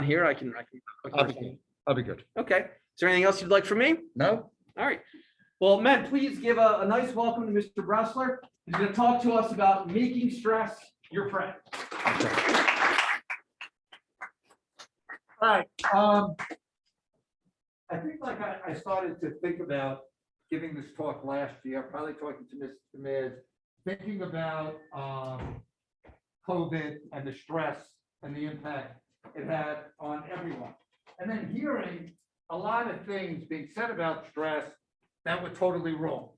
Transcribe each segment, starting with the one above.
here, I can. I'll be good. I'll be good. Okay. Is there anything else you'd like from me? No? All right. Well, men, please give a nice welcome to Mr. Bressler. He's going to talk to us about making stress your friend. Okay. All right. I think like I started to think about giving this talk last year, probably talking to Mr. Miz, thinking about COVID and the stress and the impact it had on everyone. And then hearing a lot of things being said about stress that were totally wrong.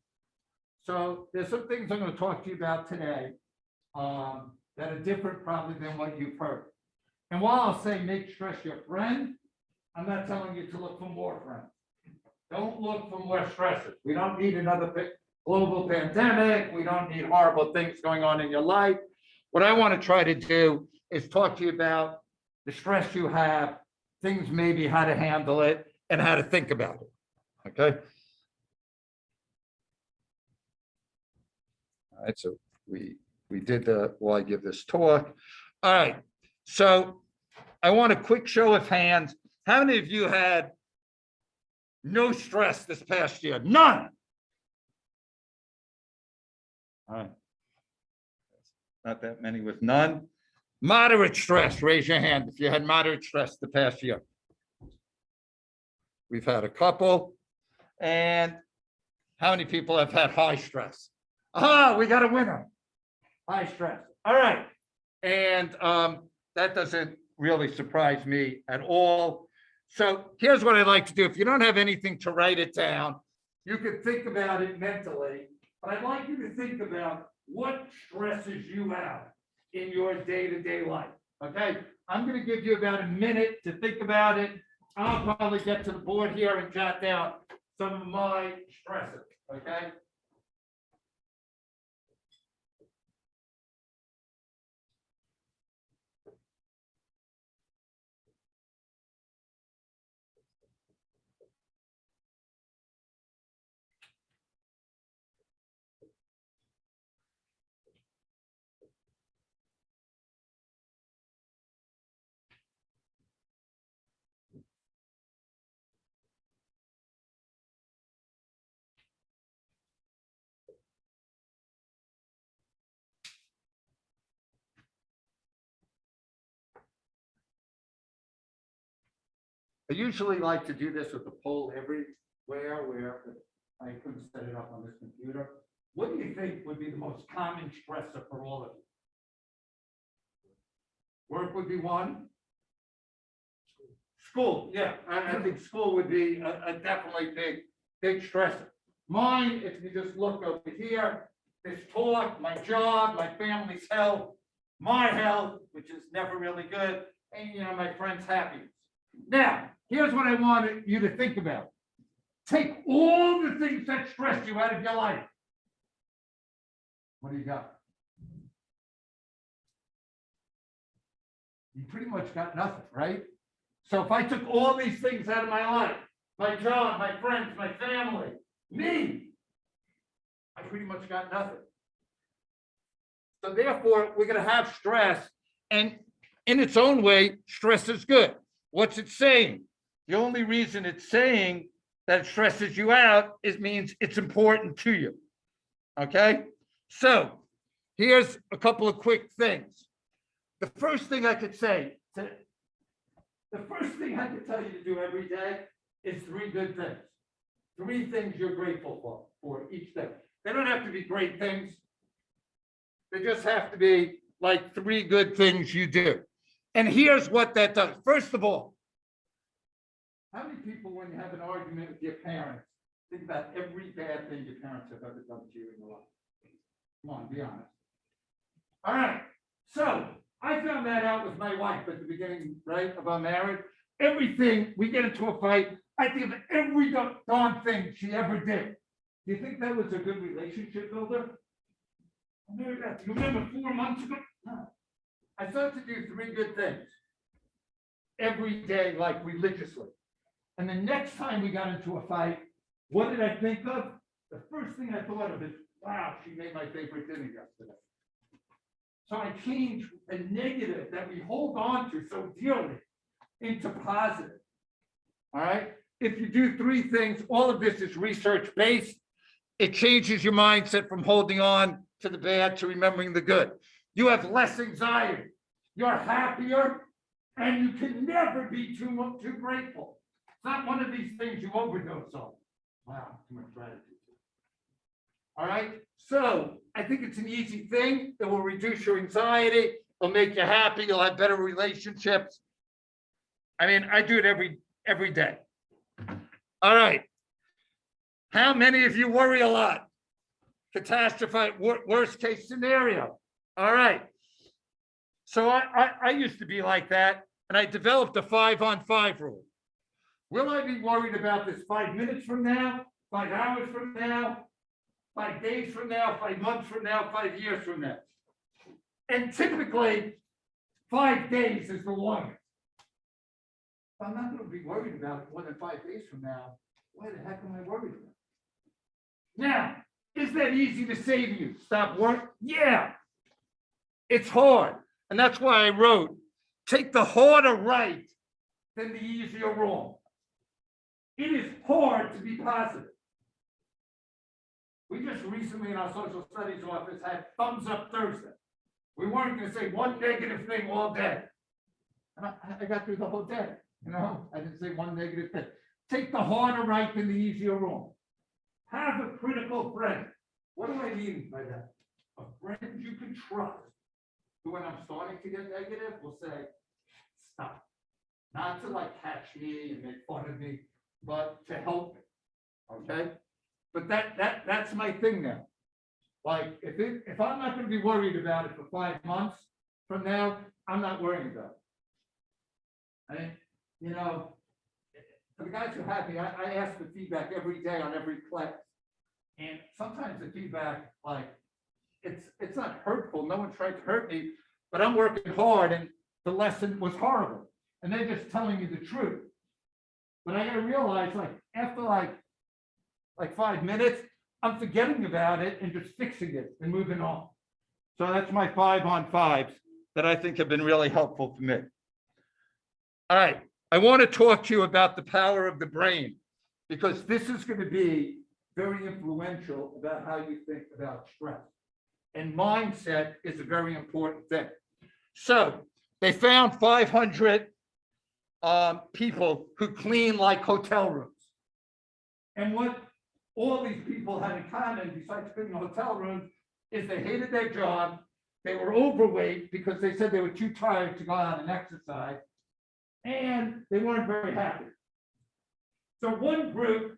So there's some things I'm going to talk to you about today that are different probably than what you've heard. And while I'll say make stress your friend, I'm not telling you to look for more friends. Don't look for more stressors. We don't need another big global pandemic. We don't need horrible things going on in your life. What I want to try to do is talk to you about the stress you have, things maybe how to handle it, and how to think about it. Okay. All right, so we did the, while I give this talk. All right, so I want a quick show of hands. How many of you had no stress this past year? None. All right. Not that many with none. Moderate stress, raise your hand if you had moderate stress the past year. We've had a couple. And how many people have had high stress? Ah, we got a winner. High stress. All right. And that doesn't really surprise me at all. So here's what I'd like to do. If you don't have anything to write it down, you can think about it mentally. But I'd like you to think about what stresses you out in your day-to-day life. Okay? I'm going to give you about a minute to think about it. I'll probably get to the board here and jot down some of my stresses. Okay? I usually like to do this with a poll everywhere where I couldn't set it up on this computer. What do you think would be the most common stressor for all of you? Work would be one. School, yeah, I think school would be a definitely big stressor. Mine, if you just look over here, this talk, my job, my family's health, my health, which is never really good, and my friends' happiness. Now, here's what I want you to think about. Take all the things that stress you out of your life. What do you got? You pretty much got nothing, right? So if I took all these things out of my life, my job, my friends, my family, me, I pretty much got nothing. So therefore, we're going to have stress, and in its own way, stress is good. What's it saying? The only reason it's saying that it stresses you out means it's important to you. Okay? So here's a couple of quick things. The first thing I could say, the first thing I could tell you to do every day is 3 good things. 3 things you're grateful for each day. They don't have to be great things. They just have to be like 3 good things you do. And here's what that does. First of all, how many people, when you have an argument with your parents, think about every bad thing your parents have ever done to you in your life? Come on, be honest. All right. So I found that out with my wife at the beginning, right, of our marriage. Everything, we get into a fight, I think of every darn thing she ever did. Do you think that was a good relationship builder? You remember 4 months ago? No. I started to do 3 good things every day, like religiously. And the next time we got into a fight, what did I think of? The first thing I thought of is, wow, she made my favorite dinner yesterday. So I changed the negative that we hold on to so dearly into positive. All right. If you do three things, all of this is research-based. It changes your mindset from holding on to the bad to remembering the good. You have less anxiety. You're happier, and you can never be too grateful. It's not one of these things you overdose on. Wow, too much gratitude. All right. So I think it's an easy thing. It will reduce your anxiety. It'll make you happy. You'll have better relationships. I mean, I do it every day. All right. How many of you worry a lot? Catastrophe, worst case scenario. All right. So I used to be like that, and I developed a 5-on-5 rule. Will I be worried about this 5 minutes from now, 5 hours from now, 5 days from now, 5 months from now, 5 years from now? And typically, 5 days is the longest. If I'm not going to be worried about it more than 5 days from now, why the heck am I worried about it? Now, is that easy to say to you? Stop work? Yeah. It's hard. And that's why I wrote, take the harder right than the easier wrong. It is hard to be positive. We just recently in our social studies office had Thumbs Up Thursday. We weren't going to say one negative thing all day. And I got through the whole day. You know, I didn't say one negative thing. Take the harder right than the easier wrong. Have a critical friend. What do I mean by that? A friend you can trust, who when I'm starting to get negative will say, stop. Not to like catch me and make fun of me, but to help me. Okay? But that's my thing now. Like if I'm not going to be worried about it for 5 months from now, I'm not worrying about it. And you know, for the guys who have me, I ask for feedback every day on every class. And sometimes the feedback, like, it's not hurtful. No one's trying to hurt me, but I'm working hard and the lesson was horrible. And they're just telling me the truth. But I gotta realize, like, after like 5 minutes, I'm forgetting about it and just fixing it and moving on. So that's my 5-on-5s that I think have been really helpful for me. All right, I want to talk to you about the power of the brain, because this is going to be very influential about how you think about stress. And mindset is a very important thing. So they found 500 people who clean like hotel rooms. And what all these people had in common, besides cleaning hotel rooms, is they hated their job. They were overweight because they said they were too tired to go out and exercise. And they weren't very happy. So one group,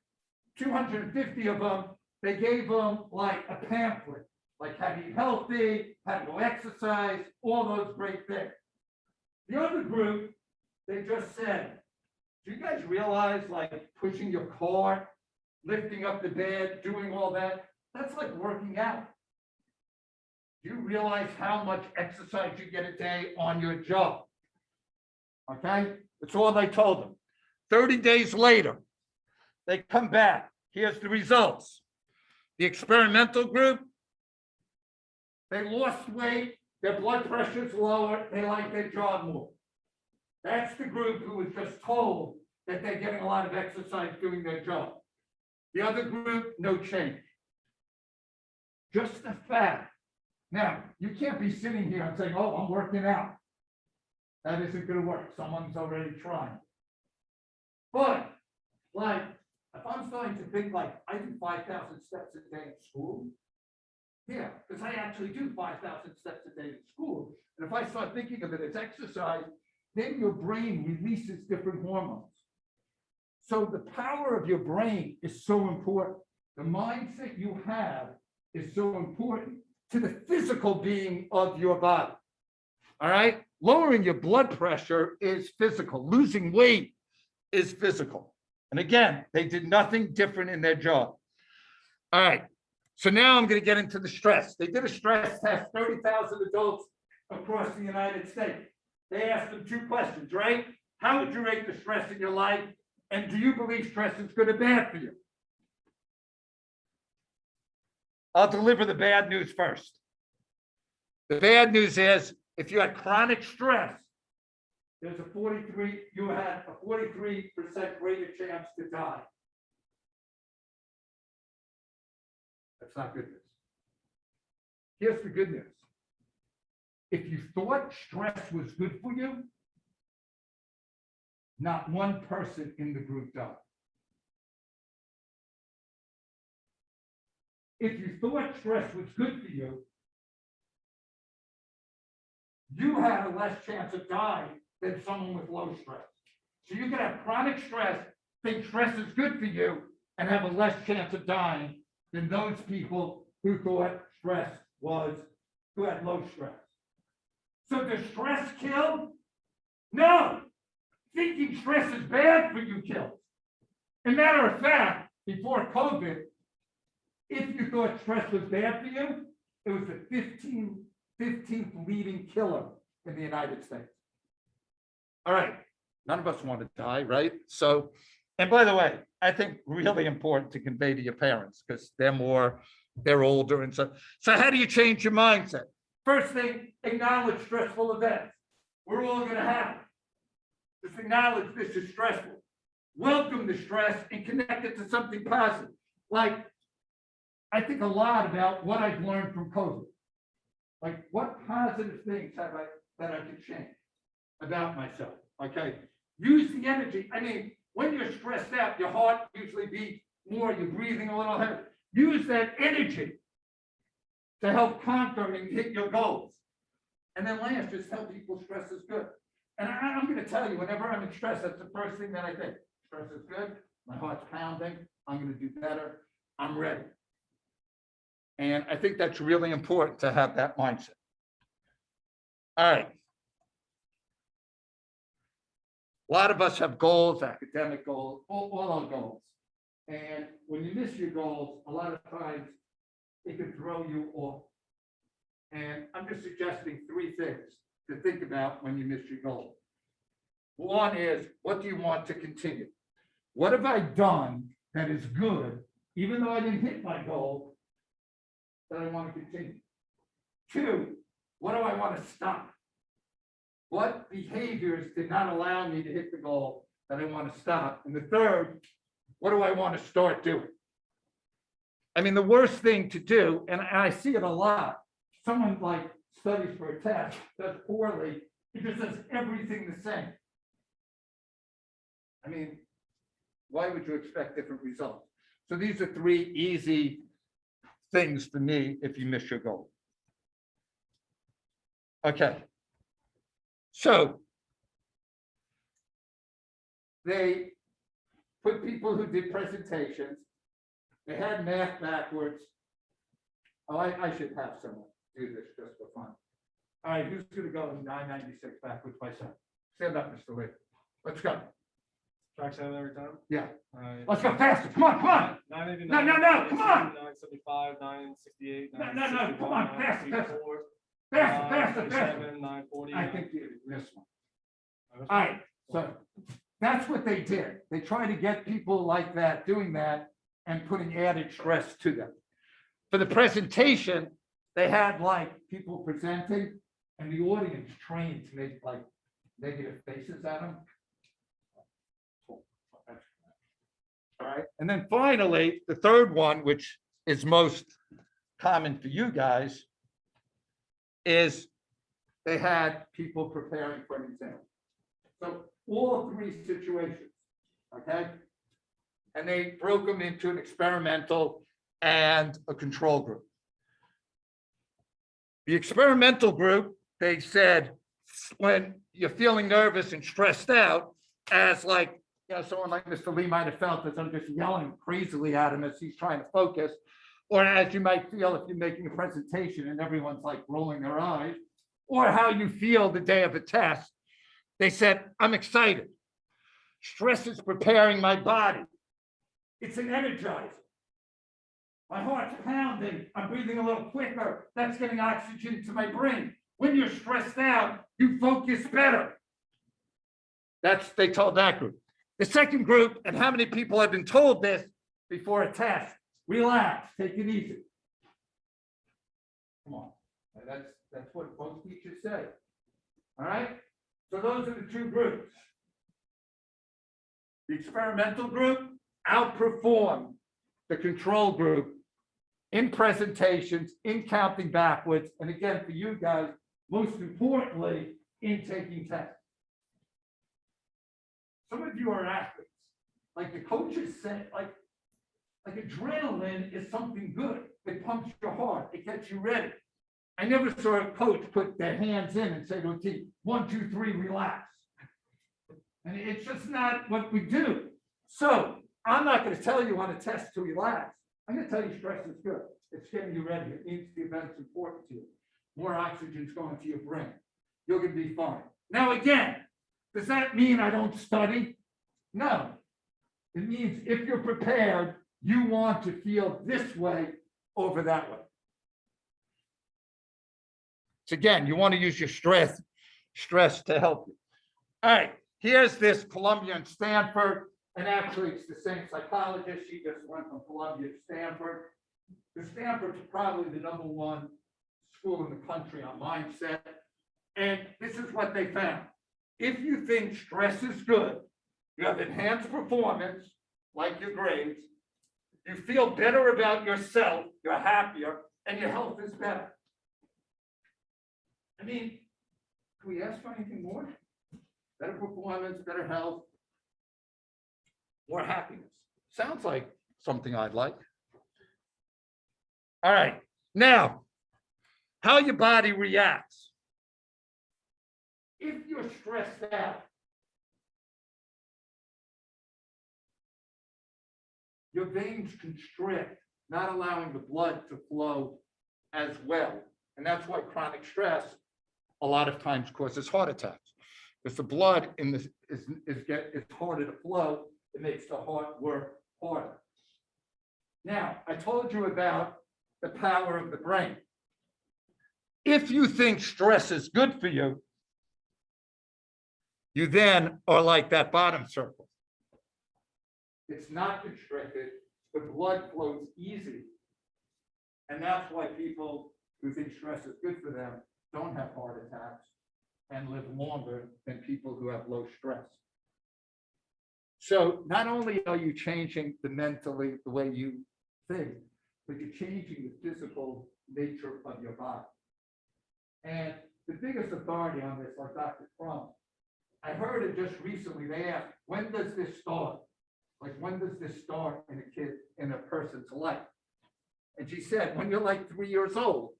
250 of them, they gave them like a pamphlet, like how to eat healthy, how to go exercise, all those great things. The other group, they just said, do you guys realize like pushing your car, lifting up the bed, doing all that, that's like working out. Do you realize how much exercise you get a day on your job? Okay, that's all they told them. 30 days later, they come back. Here's the results. The experimental group, they lost weight, their blood pressure's lower, they like their job more. That's the group who was just told that they're getting a lot of exercise doing their job. The other group, no change. Just the fact. Now, you can't be sitting here and saying, oh, I'm working out. That isn't going to work. Someone's already trying. But, like, if I'm starting to think, like, I do 5,000 steps a day at school, yeah, because I actually do 5,000 steps a day at school. And if I start thinking of it as exercise, then your brain releases different hormones. So the power of your brain is so important. The mindset you have is so important to the physical being of your body. All right? Lowering your blood pressure is physical. Losing weight is physical. And again, they did nothing different in their job. All right. So now I'm going to get into the stress. They did a stress test, 30,000 adults across the United States. They asked them 2 questions, right? How would you rate the stress in your life? And do you believe stress is good or bad for you? I'll deliver the bad news first. The bad news is if you had chronic stress, there's a 43, you had a 43% greater chance to die. That's not good news. Here's the good news. If you thought stress was good for you, not one person in the group died. If you thought stress was good for you, you had a less chance of dying than someone with low stress. So you can have chronic stress, think stress is good for you, and have a less chance of dying than those people who thought stress was, who had low stress. So does stress kill? No. Thinking stress is bad for you kills. As a matter of fact, before COVID, if you thought stress was bad for you, it was the 15th leading killer in the United States. All right, none of us want to die, right? So, and by the way, I think really important to convey to your parents because they're older and so how do you change your mindset? First thing, acknowledge stressful events. We're all going to have it. Just acknowledge this is stressful. Welcome the stress and connect it to something positive. Like, I think a lot about what I've learned from COVID. Like, what positive things have that I can change about myself? Okay, use the energy. I mean, when you're stressed out, your heart usually beats more, you're breathing a little heavy. Use that energy to help conquer and hit your goals. And then last, just tell people stress is good. And I'm going to tell you, whenever I'm in stress, that's the first thing that I think. Stress is good, my heart's pounding, I'm going to do better, I'm ready. And I think that's really important to have that mindset. All right. A lot of us have goals, academic goals, all our goals. And when you miss your goals, a lot of times it can throw you off. And I'm just suggesting 3 things to think about when you miss your goal. One is, what do you want to continue? What have I done that is good, even though I didn't hit my goal, that I want to continue? 2, what do I want to stop? What behaviors did not allow me to hit the goal that I want to stop? And the 3rd, what do I want to start doing? I mean, the worst thing to do, and I see it a lot, someone like studies for a test, does poorly, he just does everything the same. I mean, why would you expect different results? So these are 3 easy things for me if you miss your goal. Okay. So they put people who did presentations, they had math backwards. Oh, I should have someone do this just for fun. All right, who's going to go in 996 backwards myself? Stand up, Mr. Lee. Let's go. Track 7 every time? Yeah. Alright. Let's go faster. Come on, come on. 989. No, come on. 975, 968. No, come on, faster, 964, faster. 937, 940. I think you missed one. All right, so that's what they did. They tried to get people like that doing that and putting added stress to them. For the presentation, they had like people presenting and the audience trained to make like negative faces at them. All right, and then finally, the 3rd one, which is most common for you guys, is they had people preparing for an exam. So all 3 situations, okay? And they broke them into an experimental and a control group. The experimental group, they said, when you're feeling nervous and stressed out, as like, someone like Mr. Lee might have felt as I'm just yelling crazily at him as he's trying to focus, or as you might feel if you're making a presentation and everyone's like rolling their eyes, or how you feel the day of a test. They said, I'm excited. Stress is preparing my body. It's an energizer. My heart's pounding. I'm breathing a little quicker. That's getting oxygen to my brain. When you're stressed out, you focus better. They told that group. The second group, and how many people have been told this before a test? Relax, take it easy. Come on, that's what most teachers say. All right. So those are the two groups. The experimental group outperformed the control group in presentations, in counting backwards, and again, for you guys, most importantly, in taking tests. Some of you are athletes. Like the coaches said, like adrenaline is something good. It pumps your heart. It gets you ready. I never saw a coach put their hands in and say to a team, 1, 2, 3, relax. And it's just not what we do. So I'm not going to tell you on a test to relax. I'm going to tell you stress is good. It's getting you ready. It means the event's important to you. More oxygen's going to your brain. You're going to be fine. Now, again, does that mean I don't study? No. It means if you're prepared, you want to feel this way over that way. So again, you want to use your stress to help you. All right, here's this Columbia and Stanford, and actually it's the same psychologist. She just went from Columbia to Stanford. The Stanford's probably the #1 school in the country on mindset. And this is what they found. If you think stress is good, you have enhanced performance, like your grades, you feel better about yourself, you're happier, and your health is better. I mean, can we ask for anything more? Better performance, better health, more happiness. Sounds like something I'd like. All right, now, how your body reacts. If you're stressed out, your veins constrict, not allowing the blood to flow as well. And that's why chronic stress a lot of times causes heart attacks. Because the blood in this is harder to flow, it makes the heart work harder. Now, I told you about the power of the brain. If you think stress is good for you, you then are like that bottom circle. It's not constricted, the blood flows easy. And that's why people who think stress is good for them don't have heart attacks and live longer than people who have low stress. So not only are you changing the way you think, but you're changing the physical nature of your body. And the biggest authority on this, like Dr. Crump, I heard it just recently. They asked, when does this start? Like, when does this start in a person's life? And she said, when you're like 3 years old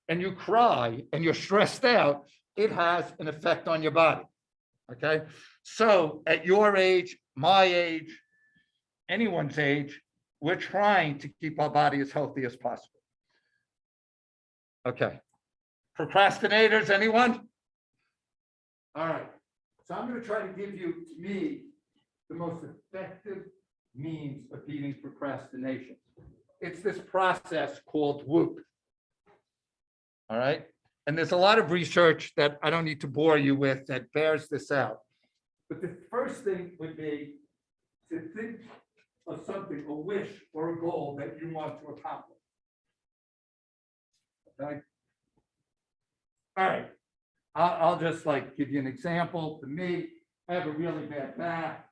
and you cry and you're stressed out, it has an effect on your body. Okay. So at your age, my age, anyone's age, we're trying to keep our body as healthy as possible. Okay. Procrastinators, anyone? All right. So I'm going to try to give you, to me, the most effective means of beating procrastination. It's this process called WOOP. All right. And there's a lot of research that I don't need to bore you with that bears this out. But the first thing would be to think of something, a wish or a goal that you want to accomplish. Okay. All right. I'll just like give you an example. To me, I have a really bad back.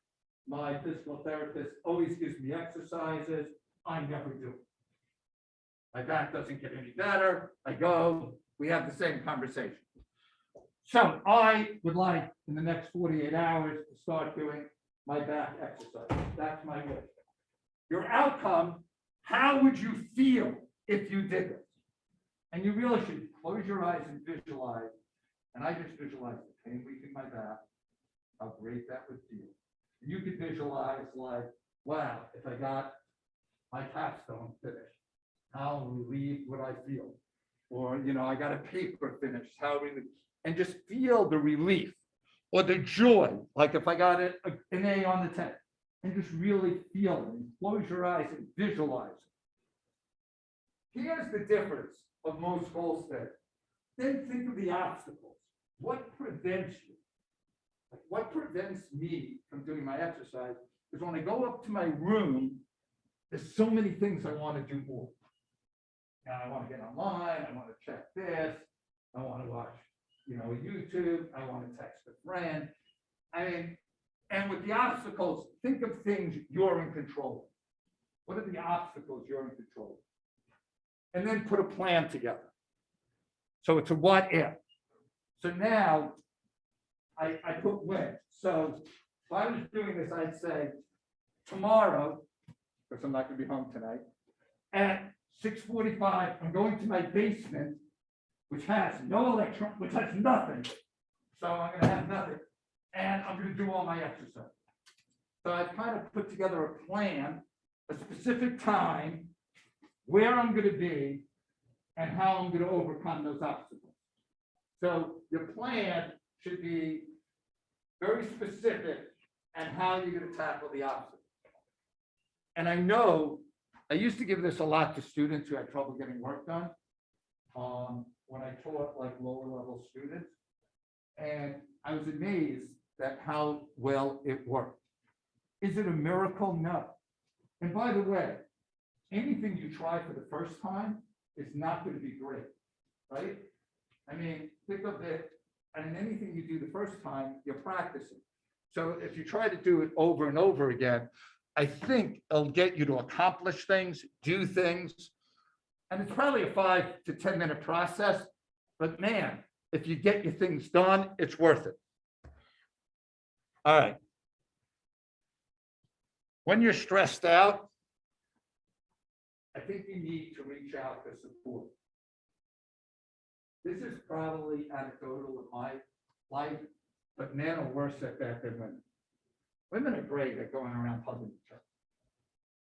My physical therapist always gives me exercises. I never do. My back doesn't get any better. I go, we have the same conversation. So I would like in the next 48 hours to start doing my back exercise. That's my wish. Your outcome, how would you feel if you did this? And you really should close your eyes and visualize. And I just visualize the pain weak in my back, how great that would feel. You could visualize like, wow, if I got my capstone finished, how relieved would I feel? Or, I got a paper finished, how relieved, and just feel the relief or the joy. Like if I got an A on the test, and just really feel it. And close your eyes and visualize it. Here's the difference of most goal setting. Then think of the obstacles. What prevents you? Like what prevents me from doing my exercise is when I go up to my room, there's so many things I want to do more. And I want to get online, I want to check this, I want to watch YouTube, I want to text a friend. I mean, and with the obstacles, think of things you're in control of. What are the obstacles you're in control of? And then put a plan together. So it's a what if. So now I put when. So if I was doing this, I'd say tomorrow, because I'm not going to be home tonight, at 6:45, I'm going to my basement, which has no electron, which has nothing. So I'm going to have nothing. And I'm going to do all my exercise. So I kind of put together a plan, a specific time, where I'm going to be, and how I'm going to overcome those obstacles. So your plan should be very specific and how you're going to tackle the obstacles. And I know, I used to give this a lot to students who had trouble getting work done when I taught like lower level students. And I was amazed at how well it worked. Is it a miracle? No. And by the way, anything you try for the first time is not going to be great, right? I mean, think of it, and anything you do the first time, you're practicing. So if you try to do it over and over again, I think it'll get you to accomplish things, do things. And it's probably a 5 to 10 minute process, but man, if you get your things done, it's worth it. All right. When you're stressed out, I think you need to reach out for support. This is probably anecdotal in my life, but men are worse at that than women. Women are great at going around hugging each other.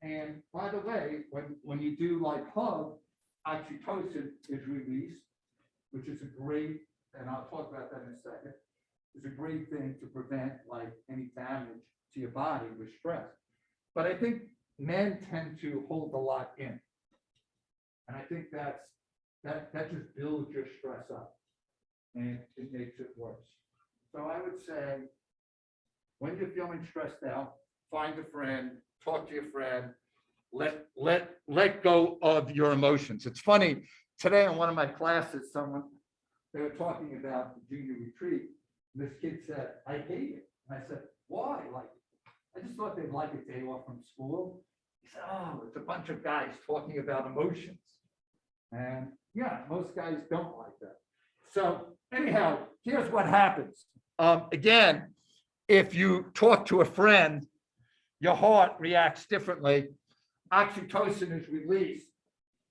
And by the way, when you do like hug, oxytocin is released, which is a great, and I'll talk about that in a second, is a great thing to prevent like any damage to your body with stress. But I think men tend to hold a lot in. And I think that just builds your stress up and it makes it worse. So I would say, when you're feeling stressed out, find a friend, talk to your friend, let go of your emotions. It's funny, today in one of my classes, they were talking about the junior retreat. This kid said, I hate it. And I said, why? Like, I just thought they'd like a day off from school. He said, oh, it's a bunch of guys talking about emotions. And yeah, most guys don't like that. So anyhow, here's what happens. Again, if you talk to a friend, your heart reacts differently. Oxytocin is released.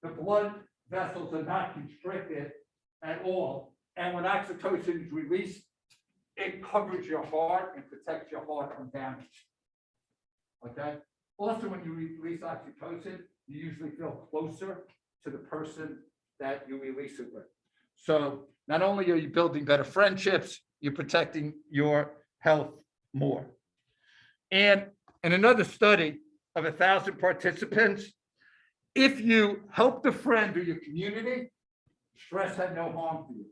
The blood vessels are not constricted at all. And when oxytocin is released, it covers your heart and protects your heart from damage. Okay? Also, when you release oxytocin, you usually feel closer to the person that you release it with. So not only are you building better friendships, you're protecting your health more. And in another study of 1,000 participants, if you helped a friend or your community, stress had no harm to you.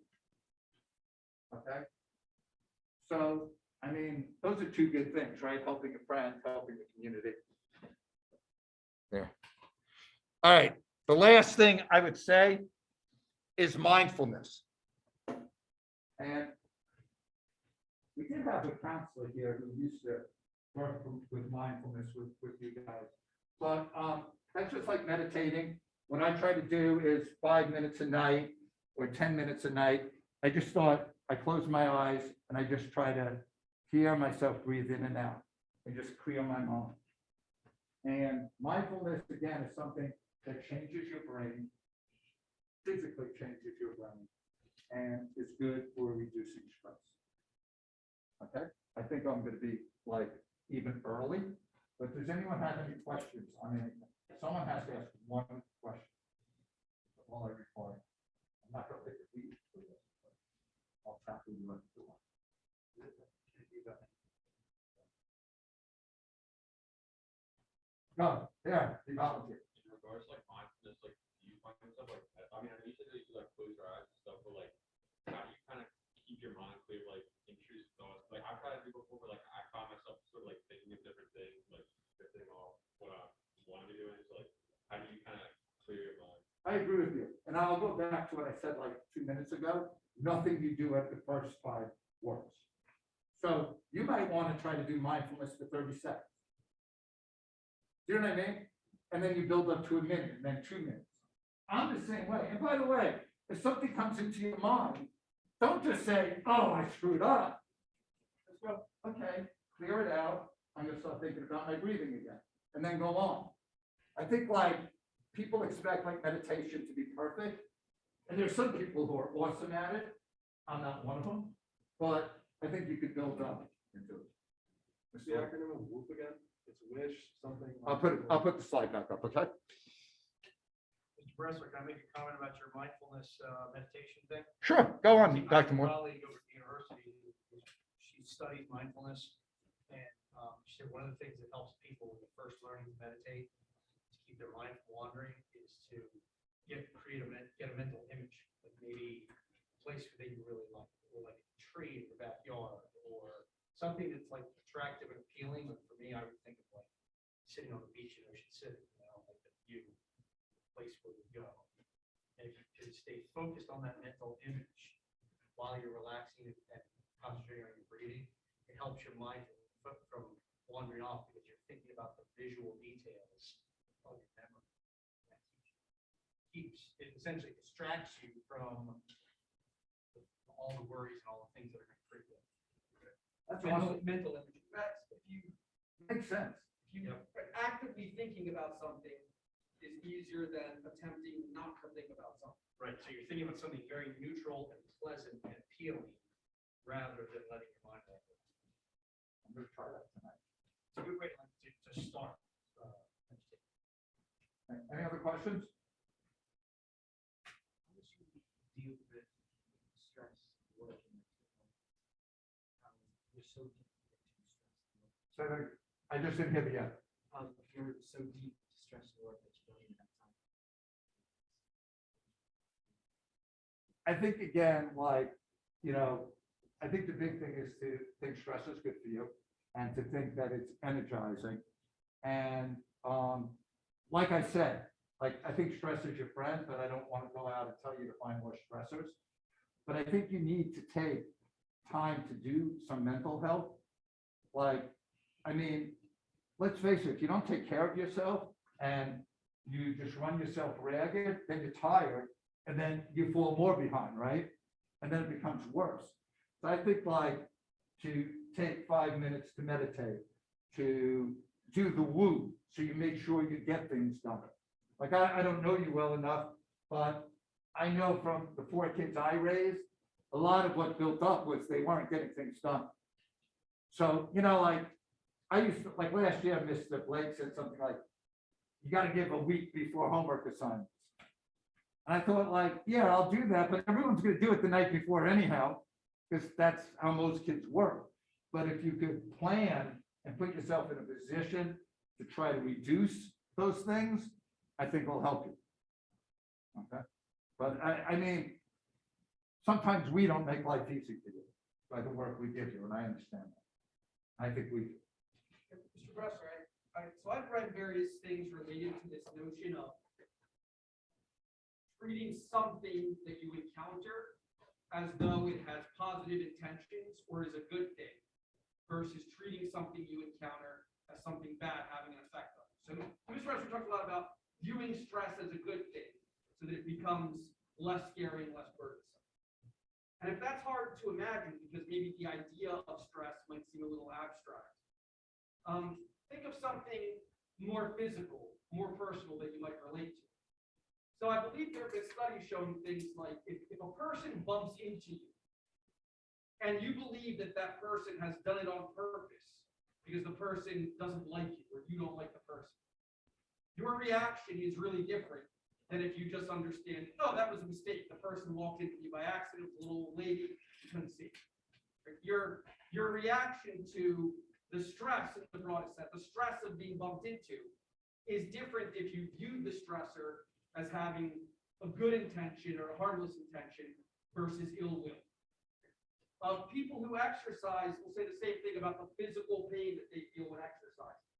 Okay? So, I mean, those are two good things, right? Helping a friend, helping the community. There. All right. The last thing I would say is mindfulness. And we did have a counselor here who used to work with mindfulness with you guys. But that's just like meditating. What I try to do is 5 minutes a night or 10 minutes a night. I just thought, I close my eyes and I just try to hear myself breathe in and out and just clear my mind. And mindfulness, again, is something that changes your brain, physically changes your brain, and is good for reducing stress. Okay, I think I'm going to be like even early, but does anyone have any questions on anything? Someone has to ask one question. While I record, I'm not going to take a lead for this, but I'll tackle you at the one. No, yeah, the volunteer. In regards to like mindfulness, like do you find yourself like, I mean, I know you said that you like close your eyes and stuff, but like how do you kind of keep your mind clear, like intrusive thoughts? Like I've tried to do before, but like I found myself sort of like thinking of different things, like drifting off what I want to be doing. So like how do you kind of clear your mind? I agree with you. And I'll go back to what I said like 2 minutes ago. nothing you do at the first 5 works. So you might want to try to do mindfulness for 30 seconds. Do you know what I mean? And then you build up to a minute, and then 2 minutes. I'm the same way. And by the way, if something comes into your mind, don't just say, oh, I screwed up. Just go, okay, clear it out. I'm going to start thinking about my breathing again, and then go on. I think like people expect like meditation to be perfect. And there's some people who are awesome at it. I'm not one of them, but I think you could build up into it. What's the acronym of WOOP again? It's wish, something. I'll put the slide back up, okay? Mr. Bressler, can I make a comment about your mindfulness meditation thing? Sure, go on, I have Dr. a Moore. colleague over at the university, she studies mindfulness, and she said one of the things that helps people when they're first learning to meditate, to keep their mind from wandering, is to get a mental image, like maybe a place that you really like, or like a tree in your backyard, or something that's like attractive and appealing. Like for me, I would think of like sitting on the beach in Ocean City, like the view, place where we go. And if you can stay focused on that mental image while you're relaxing and concentrating on your breathing, it helps your mind from wandering off because you're thinking about the visual details of your memory. It essentially distracts you from all the worries and all the things that are going to create That's mental imagery. That's if you Makes sense. actively thinking about something is easier than attempting not to think about something. Right, so you're thinking about something very neutral and pleasant and appealing rather than letting your mind wander. I'm gonna try that tonight. It's a good way to start. meditating. Any other questions? How would you deal with stress working? You're so deep into stress. Say that, I just didn't hear the end. You're so deep to stress work that you don't even have time. I think again, like, I think the big thing is to think stress is good for you and to think that it's energizing. And like I said, like I think stress is your friend, but I don't want to go out and tell you to find more stressors. But I think you need to take time to do some mental health. Like, I mean, let's face it, if you don't take care of yourself and you just run yourself ragged, then you're tired and then you fall more behind, right? And then it becomes worse. So I think like to take 5 minutes to meditate, to do the WOOP, so you make sure you get things done. Like I don't know you well enough, but I know from the 4 kids I raised, a lot of what built up was they weren't getting things done. So, like I used to, like last year, Mr. Blake said something like, you got to give a week before homework assignments. And I thought like, yeah, I'll do that, but everyone's going to do it the night before anyhow, because that's how most kids work. But if you could plan and put yourself in a position to try to reduce those things, I think will help you. Okay. But I mean, sometimes we don't make life easy for you by the work we give you, and I understand that. I think we do. Mr. Bressler, so I've read various things related to this notion of treating something that you encounter as though it has positive intentions or is a good thing versus treating something you encounter as something bad having an effect on you. So Mr. Bressler talks a lot about viewing stress as a good thing so that it becomes less scary and less burdensome. And if that's hard to imagine because maybe the idea of stress might seem a little abstract, think of something more physical, more personal that you might relate to. So I believe there have been studies showing things like if a person bumps into you and you believe that that person has done it on purpose because the person doesn't like you or you don't like the person, your reaction is really different than if you just understand, oh, that was a mistake. The person walked into you by accident, a little old lady, you couldn't see. Your reaction to the stress in the broadest sense, the stress of being bumped into, is different if you view the stressor as having a good intention or a harmless intention versus ill will. People who exercise will say the same thing about the physical pain that they feel when exercising.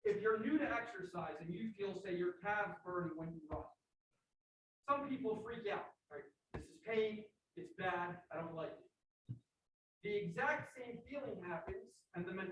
If you're new to exercise and you feel, say, your calves burning when you run, some people freak out, right? This is pain, it's bad, I don't like it. The exact same feeling happens, and the mentality